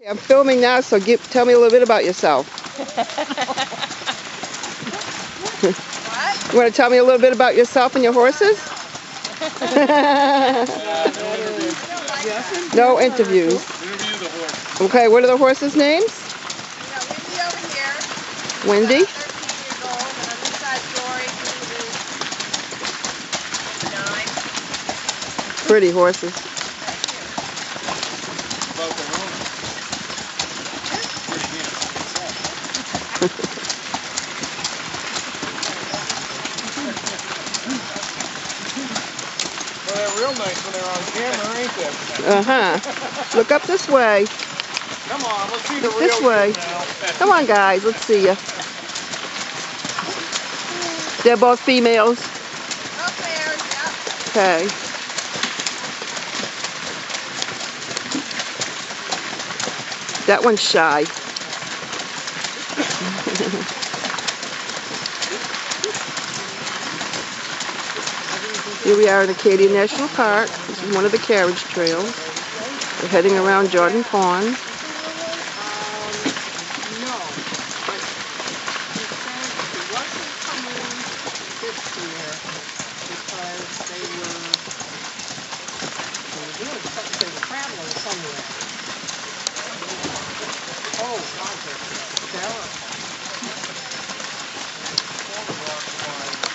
I'm filming now, so tell me a little bit about yourself. What? You want to tell me a little bit about yourself and your horses? No interviews. Interview the horse. Okay, what are the horses' names? Wendy over here. Wendy? 13 years old, and on this side, Dory, who is 9. Pretty horses. About their own. Pretty handsome. Well, they're real nice when they're on camera, ain't they? Uh-huh. Look up this way. Come on, let's see the real This way. now. Come on, guys. Let's see you. They're both females. Up there, yep. Okay. That one's shy. Here we are in Acadia National Park. This is one of the carriage trails. We're heading around Jordan Pond. No, but he said he wasn't coming this year because they were doing something, they were traveling somewhere. Oh, Roger, Sarah.